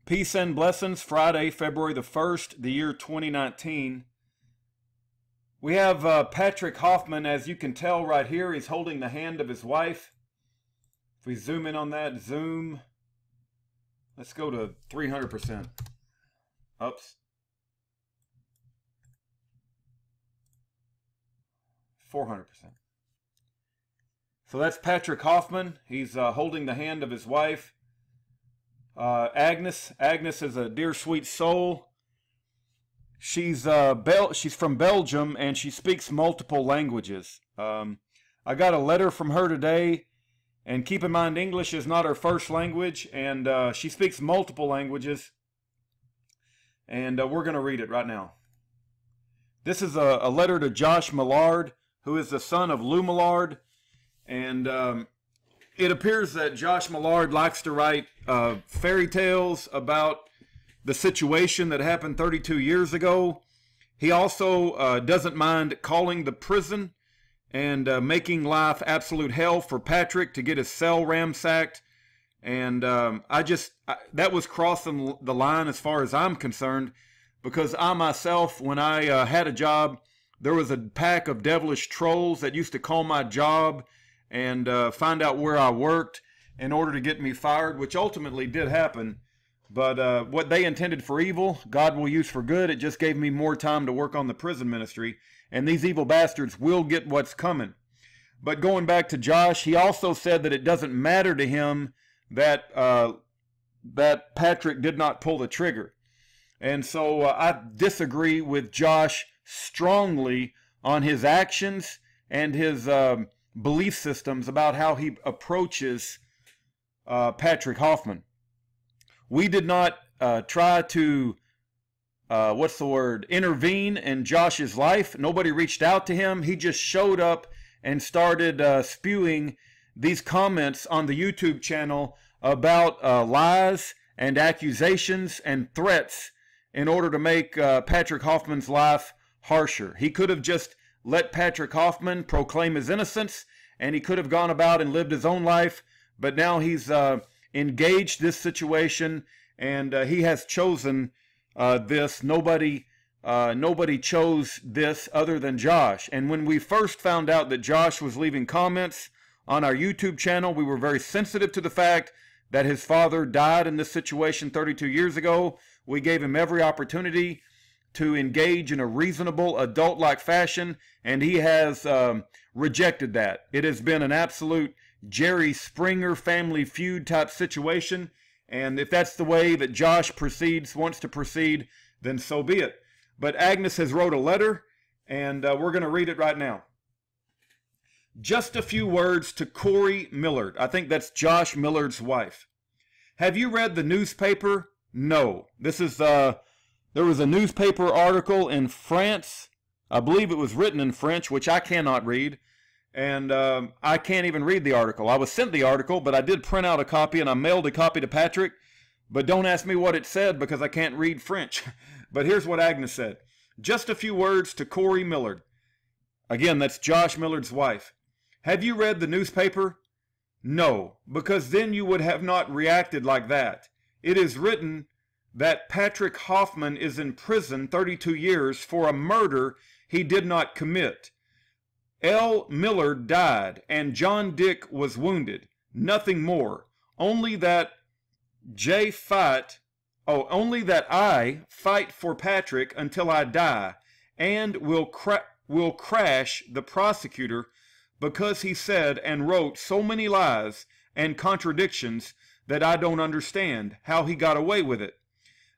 Peace and blessings, Friday, February the 1st, the year 2019. We have Patrick Hoffman, as you can tell right here. He's holding the hand of his wife. If we zoom in on that, zoom. Let's go to 300%. Oops. 400%. So that's Patrick Hoffman. He's holding the hand of his wife. Agnes. Agnes is a dear, sweet soul. She's from Belgium, and she speaks multiple languages. I got a letter from her today, and keep in mind, English is not her first language, and she speaks multiple languages. And we're going to read it right now. This is a letter to Josh Millard, who is the son of Lou Millard, and it appears that Josh Millard likes to write fairy tales about the situation that happened 32 years ago. He also doesn't mind calling the prison and making life absolute hell for Patrick to get his cell ransacked. And that was crossing the line as far as I'm concerned, because I myself, when I had a job, there was a pack of devilish trolls that used to call my job and find out where I worked in order to get me fired, which ultimately did happen. But what they intended for evil, God will use for good. It just gave me more time to work on the prison ministry, and these evil bastards will get what's coming. But going back to Josh, he also said that it doesn't matter to him that that Patrick did not pull the trigger. And so I disagree with Josh strongly on his actions and his belief systems about how he approaches Patrick Hoffman. We did not try to, intervene in Josh's life. Nobody reached out to him. He just showed up and started spewing these comments on the YouTube channel about lies and accusations and threats in order to make Patrick Hoffman's life harsher. He could have just let Patrick Hoffman proclaim his innocence, and he could have gone about and lived his own life, but now he's engaged this situation, and he has chosen this. Nobody chose this other than Josh. And when we first found out that Josh was leaving comments on our YouTube channel, we were very sensitive to the fact that his father died in this situation 32 years ago. We gave him every opportunity to engage in a reasonable, adult-like fashion, and he has rejected that. It has been an absolute Jerry Springer family feud type situation, and if that's the way that Josh wants to proceed, then so be it. But Agnes has wrote a letter, and we're going to read it right now. Just a few words to Corey Millard. I think that's Josh Millard's wife. Have you read the newspaper? No. This is there was a newspaper article in France. I believe it was written in French, which I cannot read. And I can't even read the article. I was sent the article, but I did print out a copy, and I mailed a copy to Patrick. But don't ask me what it said, because I can't read French. But here's what Agnes said. Just a few words to Corey Millard. Again, that's Josh Millard's wife. Have you read the newspaper? No, because then you would have not reacted like that. It is written that Patrick Hoffman is in prison 32 years for a murder he did not commit. L. Millard died, and John Dick was wounded. Nothing more. Only that I fight for Patrick until I die, and will crash the prosecutor because he said and wrote so many lies and contradictions that I don't understand how he got away with it.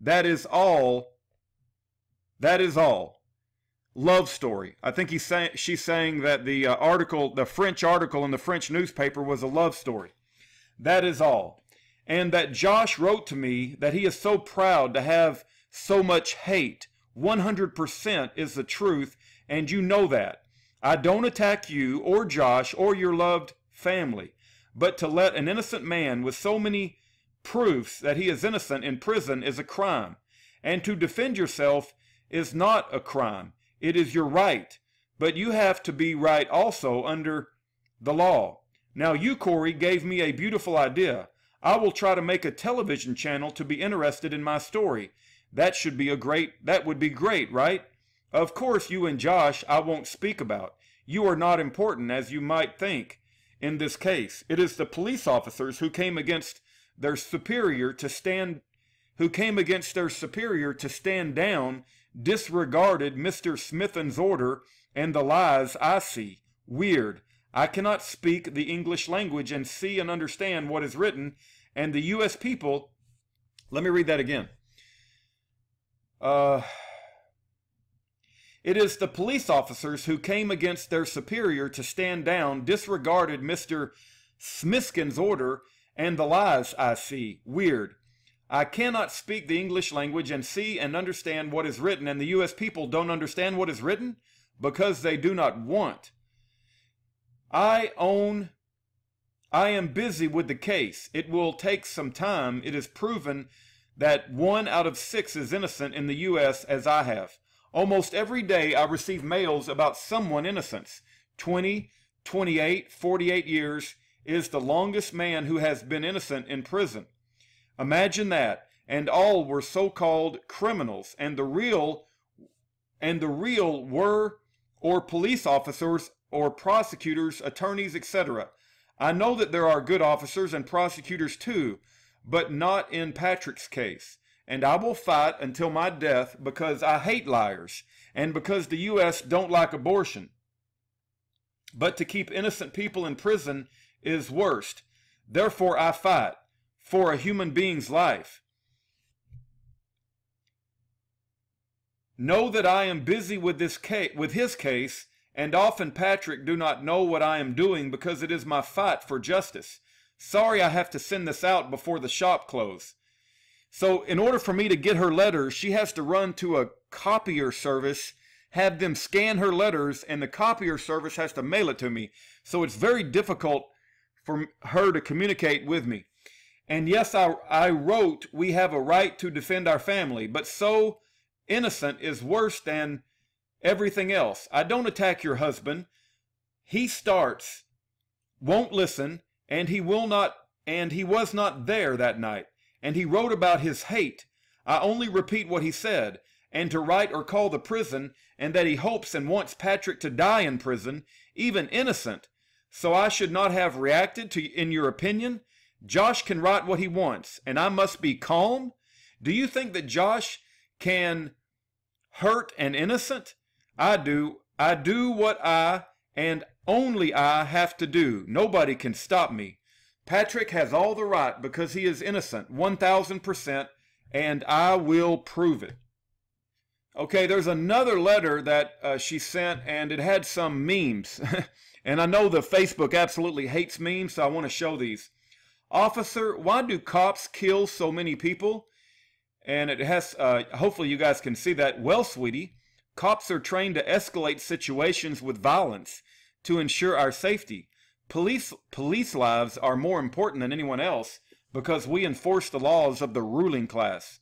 That is all. Love story. I think she's saying that the French article in the French newspaper was a love story. That is all. And that Josh wrote to me that he is so proud to have so much hate. 100% is the truth, and you know that. I don't attack you or Josh or your loved family, but to let an innocent man with so many proofs that he is innocent in prison is a crime. And to defend yourself is not a crime. It is your right. But you have to be right also under the law. Now you, Corey, gave me a beautiful idea. I will try to make a television channel to be interested in my story. That would be great, right? Of course, you and Josh I won't speak about. You are not important, as you might think. In this case, it is the police officers who came against their superior to stand down, disregarded Mr. Smithen's order, and the lies I see. Weird. I cannot speak the English language and see and understand what is written, and the U.S. people... Let me read that again. It is the police officers who came against their superior to stand down, disregarded Mr. Smiskin's order, and the lies I see. Weird. I cannot speak the English language and see and understand what is written, and the U.S. people don't understand what is written because they do not want. I am busy with the case. It will take some time. It is proven that 1 out of 6 is innocent in the U.S. as I have. Almost every day I receive mails about someone innocent. 20, 28, 48 years is the longest man who has been innocent in prison. Imagine that. And all were so-called criminals, and the real were or police officers or prosecutors, attorneys, etc. I know that there are good officers and prosecutors too, but not in Patrick's case. And I will fight until my death because I hate liars and because the U.S. don't like abortion. But to keep innocent people in prison is worst. Therefore I fight for a human being's life. Know that I am busy with his case, and often Patrick do not know what I am doing because it is my fight for justice. Sorry I have to send this out before the shop close. So in order for me to get her letters, she has to run to a copier service, have them scan her letters, and the copier service has to mail it to me. So it's very difficult for her to communicate with me. And yes, I wrote, we have a right to defend our family, but so innocent is worse than everything else. I don't attack your husband. He starts, won't listen, and he was not there that night. And he wrote about his hate. I only repeat what he said, and to write or call the prison, and that he hopes and wants Patrick to die in prison, even innocent. So I should not have reacted to, in your opinion? Josh can write what he wants, and I must be calm? Do you think that Josh can hurt an innocent? I do. I do what I, and only I, have to do. Nobody can stop me. Patrick has all the right because he is innocent, 1,000%, and I will prove it. Okay, there's another letter that she sent, and it had some memes. And I know the Facebook absolutely hates memes, so I want to show these. Officer, why do cops kill so many people? And it has, hopefully you guys can see that. Well, sweetie, cops are trained to escalate situations with violence to ensure our safety. Police lives are more important than anyone else because we enforce the laws of the ruling class.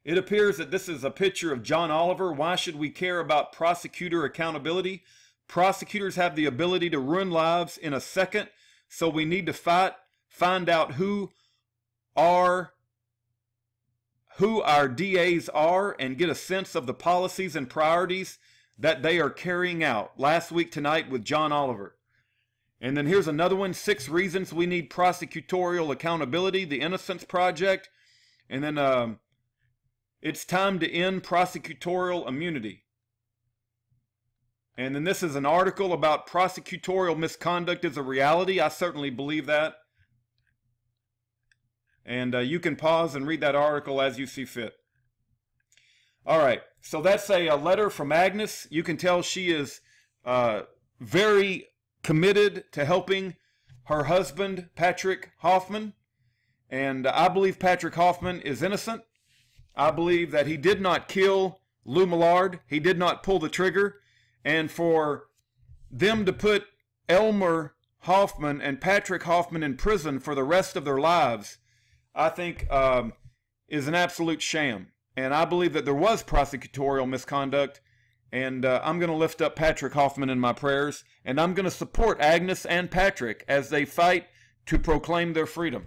It appears that this is a picture of John Oliver. Why should we care about prosecutor accountability? Prosecutors have the ability to ruin lives in a second, so we need to find out who our DAs are and get a sense of the policies and priorities that they are carrying out. Last week tonight with John Oliver. And then here's another one, 6 reasons we need prosecutorial accountability, the Innocence Project. And then it's time to end prosecutorial immunity. And then this is an article about prosecutorial misconduct is a reality. I certainly believe that. And you can pause and read that article as you see fit. All right, so that's a letter from Agnes. You can tell she is very committed to helping her husband, Patrick Hoffman. And I believe Patrick Hoffman is innocent. I believe that he did not kill Lou Millard. He did not pull the trigger. And for them to put Elmer Hoffman and Patrick Hoffman in prison for the rest of their lives, I think is an absolute sham. And I believe that there was prosecutorial misconduct, And I'm going to lift up Patrick Hoffman in my prayers, and I'm going to support Agnes and Patrick as they fight to proclaim their freedom.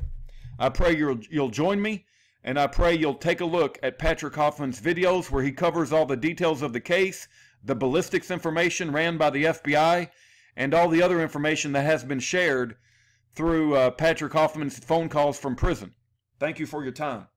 I pray you'll join me, and I pray you'll take a look at Patrick Hoffman's videos where he covers all the details of the case, the ballistics information ran by the FBI, and all the other information that has been shared through Patrick Hoffman's phone calls from prison. Thank you for your time.